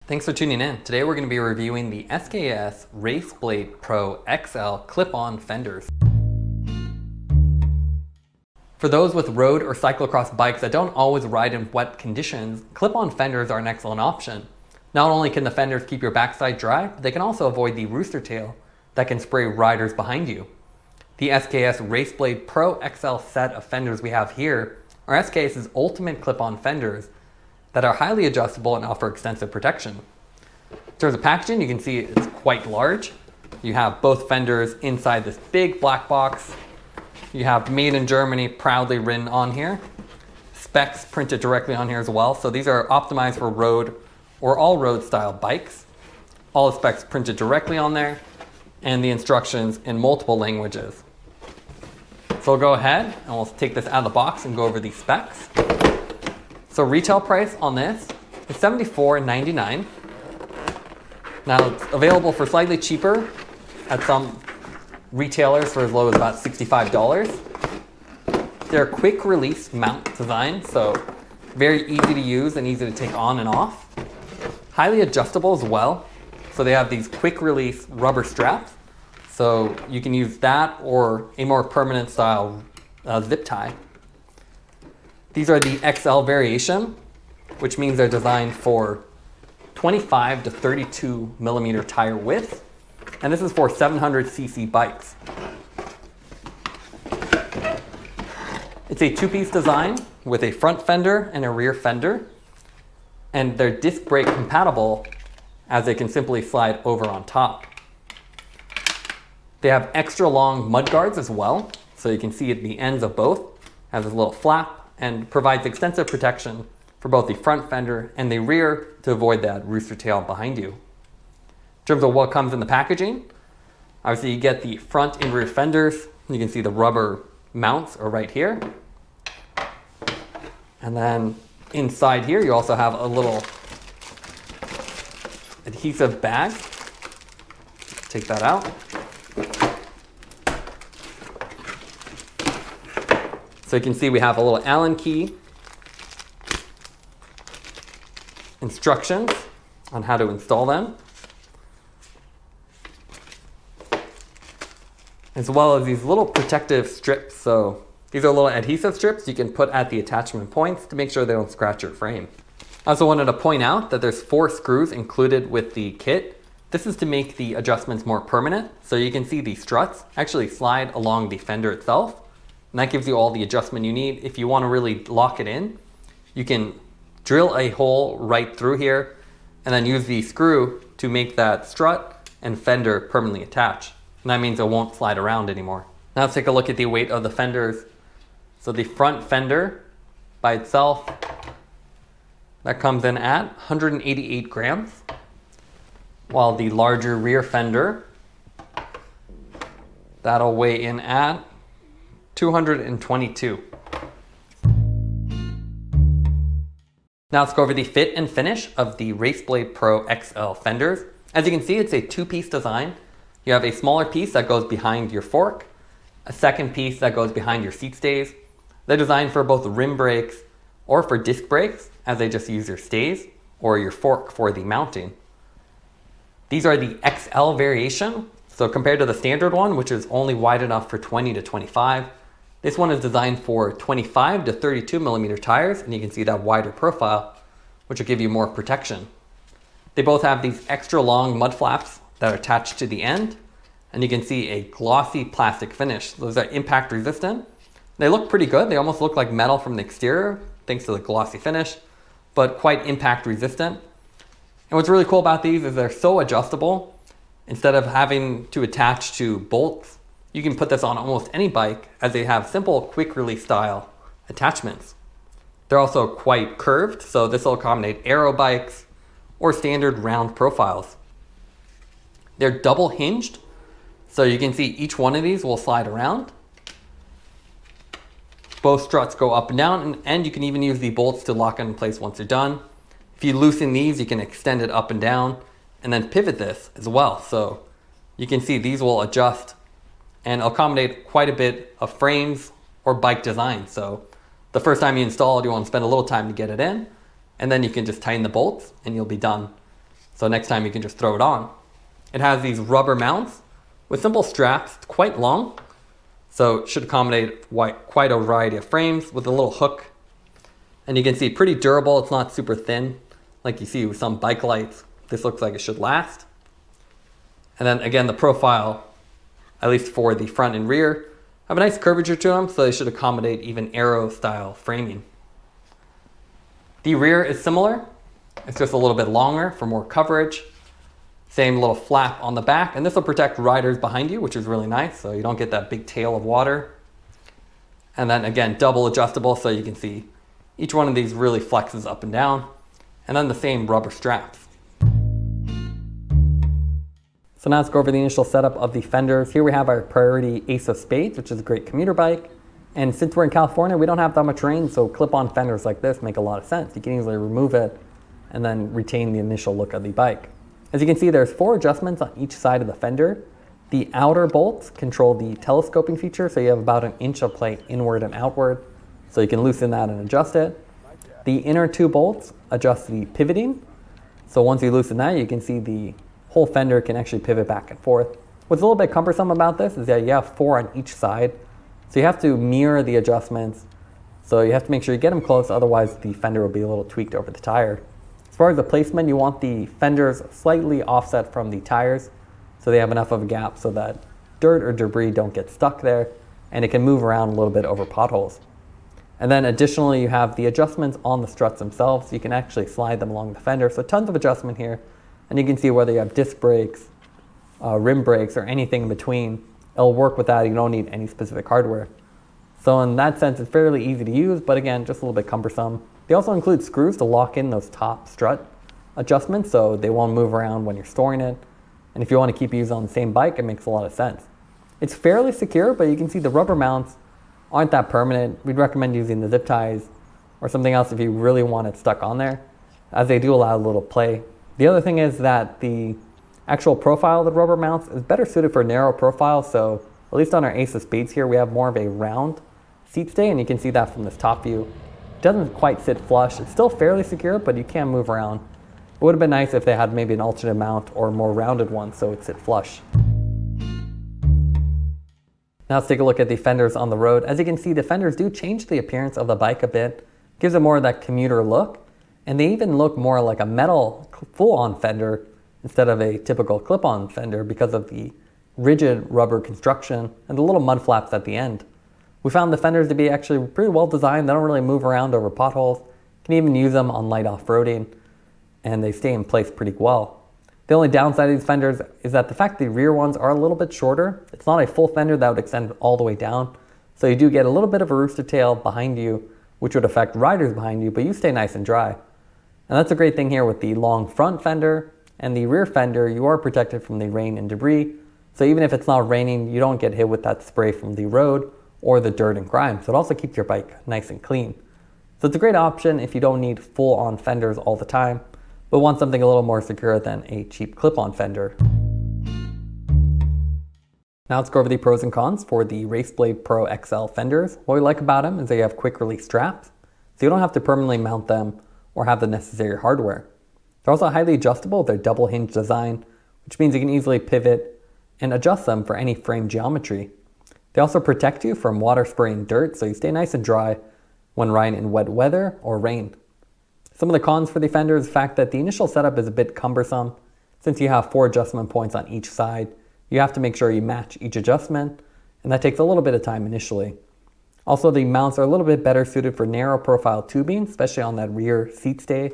Thanks for tuning in. Today we're going to be reviewing the SKS RaceBlade Pro XL clip-on fenders. For those with road or cyclocross bikes that don't always ride in wet conditions, clip-on fenders are an excellent option. Not only can the fenders keep your backside dry, but they can also avoid the rooster tail that can spray riders behind you. The SKS RaceBlade Pro XL set of fenders we have here are SKS's ultimate clip-on fenders that are highly adjustable and offer extensive protection. In terms of packaging, you can see it's quite large. You have both fenders inside this big black box. You have made in Germany proudly written on here. Specs printed directly on here as well. So these are optimized for road or all road style bikes. All the specs printed directly on there and the instructions in multiple languages. So we'll go ahead and we'll take this out of the box and go over the specs. So retail price on this is $74.99. Now it's available for slightly cheaper at some retailers for as low as about $65. They're a quick release mount design, so very easy to use and easy to take on and off. Highly adjustable as well. So they have these quick release rubber straps. So you can use that or a more permanent style zip tie. These are the XL variation, which means they're designed for 25 to 32 millimeter tire width. And this is for 700cc bikes. It's a two-piece design with a front fender and a rear fender. And they're disc brake compatible as they can simply slide over on top. They have extra long mud guards as well. So you can see at the ends of both has this little flap and provides extensive protection for both the front fender and the rear to avoid that rooster tail behind you. In terms of what comes in the packaging, obviously you get the front and rear fenders. You can see the rubber mounts are right here. And then inside here you also have a little adhesive bag. Take that out. So you can see we have a little Allen key, instructions on how to install them, as well as these little protective strips. So these are little adhesive strips you can put at the attachment points to make sure they don't scratch your frame. I also wanted to point out that there's 4 screws included with the kit. This is to make the adjustments more permanent. So you can see the struts actually slide along the fender itself. And that gives you all the adjustment you need. If you want to really lock it in, you can drill a hole right through here and then use the screw to make that strut and fender permanently attached. And that means it won't slide around anymore. Now let's take a look at the weight of the fenders. So the front fender by itself, that comes in at 188 grams, while the larger rear fender, that'll weigh in at 222. Now let's go over the fit and finish of the RaceBlade Pro XL fenders. As you can see, it's a two-piece design. You have a smaller piece that goes behind your fork, a second piece that goes behind your seat stays. They're designed for both rim brakes or for disc brakes, as they just use your stays or your fork for the mounting. These are the XL variation. So compared to the standard one, which is only wide enough for 20 to 25, this one is designed for 25 to 32 millimeter tires, and you can see that wider profile, which will give you more protection. They both have these extra long mud flaps that are attached to the end, and you can see a glossy plastic finish. Those are impact resistant. They look pretty good. They almost look like metal from the exterior, thanks to the glossy finish, but quite impact resistant. And what's really cool about these is they're so adjustable. Instead of having to attach to bolts, you can put this on almost any bike, as they have simple quick release style attachments. They're also quite curved, so this will accommodate aero bikes or standard round profiles. They're double hinged, so you can see each one of these will slide around. Both struts go up and down, and you can even use the bolts to lock it in place once you're done. If you loosen these, you can extend it up and down and then pivot this as well. So you can see these will adjust and accommodate quite a bit of frames or bike design. So the first time you install it, you want to spend a little time to get it in, and then you can just tighten the bolts and you'll be done. so next time you can just throw it on. It has these rubber mounts with simple straps. It's quite long, so it should accommodate quite a variety of frames with a little hook. And you can see pretty durable. It's not super thin like you see with some bike lights. This looks like it should last. And then again, the profile, at least for the front and rear, have a nice curvature to them, so they should accommodate even aero style framing. The rear is similar. It's just a little bit longer for more coverage. Same little flap on the back, and this will protect riders behind you, which is really nice, so you don't get that big tail of water. And then again, double adjustable, so you can see each one of these really flexes up and down. And then the same rubber straps. So now let's go over the initial setup of the fenders. Here we have our priority Ace of Spades, which is a great commuter bike. And since we're in California, we don't have that much rain, so clip-on fenders like this make a lot of sense. You can easily remove it and then retain the initial look of the bike. As you can see, there's 4 adjustments on each side of the fender. The outer bolts control the telescoping feature, so you have about an inch of play inward and outward, so you can loosen that and adjust it. The inner 2 bolts adjust the pivoting, so once you loosen that, you can see the whole fender can actually pivot back and forth. What's a little bit cumbersome about this is that you have 4 on each side, so you have to mirror the adjustments, so you have to make sure you get them close, otherwise the fender will be a little tweaked over the tire. As far as the placement, you want the fenders slightly offset from the tires so they have enough of a gap so that dirt or debris don't get stuck there, and it can move around a little bit over potholes. And then additionally, you have the adjustments on the struts themselves. You can actually slide them along the fender, so tons of adjustment here. And you can see whether you have disc brakes, rim brakes, or anything in between, it'll work with that. You don't need any specific hardware. So in that sense, it's fairly easy to use, but again, just a little bit cumbersome. They also include screws to lock in those top strut adjustments so they won't move around when you're storing it. And if you want to keep using on the same bike, it makes a lot of sense. It's fairly secure, but you can see the rubber mounts aren't that permanent. We'd recommend using the zip ties or something else if you really want it stuck on there, as they do allow a little play. The other thing is that the actual profile of the rubber mounts is better suited for narrow profile, so at least on our Ace of Spades here, we have more of a round seat stay, and you can see that from this top view. It doesn't quite sit flush. It's still fairly secure, but you can move around. It would have been nice if they had maybe an alternate mount or a more rounded one so it sit flush. Now let's take a look at the fenders on the road. As you can see, the fenders do change the appearance of the bike a bit. Gives it more of that commuter look, and they even look more like a metal full-on fender instead of a typical clip-on fender because of the rigid rubber construction and the little mud flaps at the end. We found the fenders to be actually pretty well designed. They don't really move around over potholes. You can even use them on light off-roading, and they stay in place pretty well. The only downside of these fenders is that the fact the rear ones are a little bit shorter. It's not a full fender that would extend all the way down, so you do get a little bit of a rooster tail behind you, which would affect riders behind you, but you stay nice and dry. And that's a great thing here with the long front fender and the rear fender. You are protected from the rain and debris, so even if it's not raining, you don't get hit with that spray from the road or the dirt and grime, so it also keeps your bike nice and clean. So it's a great option if you don't need full-on fenders all the time, but want something a little more secure than a cheap clip-on fender. Now let's go over the pros and cons for the RaceBlade Pro XL fenders. What we like about them is they have quick release straps, so you don't have to permanently mount them or have the necessary hardware. They're also highly adjustable. They're double hinge design, which means you can easily pivot and adjust them for any frame geometry. They also protect you from water, spray, and dirt, so you stay nice and dry when riding in wet weather or rain. Some of the cons for the fender is the fact that the initial setup is a bit cumbersome. Since you have 4 adjustment points on each side, you have to make sure you match each adjustment, and that takes a little bit of time initially. Also, the mounts are a little bit better suited for narrow profile tubing, especially on that rear seat stay.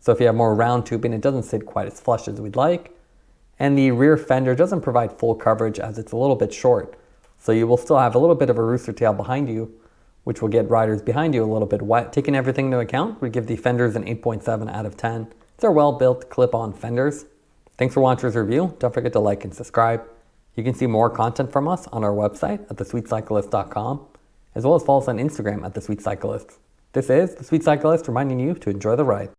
So if you have more round tubing, it doesn't sit quite as flush as we'd like. And the rear fender doesn't provide full coverage as it's a little bit short. So you will still have a little bit of a rooster tail behind you, which will get riders behind you a little bit wet. Taking everything into account, we give the fenders an 8.7 out of 10. They're well-built clip-on fenders. Thanks for watching this review. Don't forget to like and subscribe. You can see more content from us on our website at thesweetcyclist.com, as well as follow us on Instagram at thesweetcyclist. This is The Sweet Cyclist reminding you to enjoy the ride.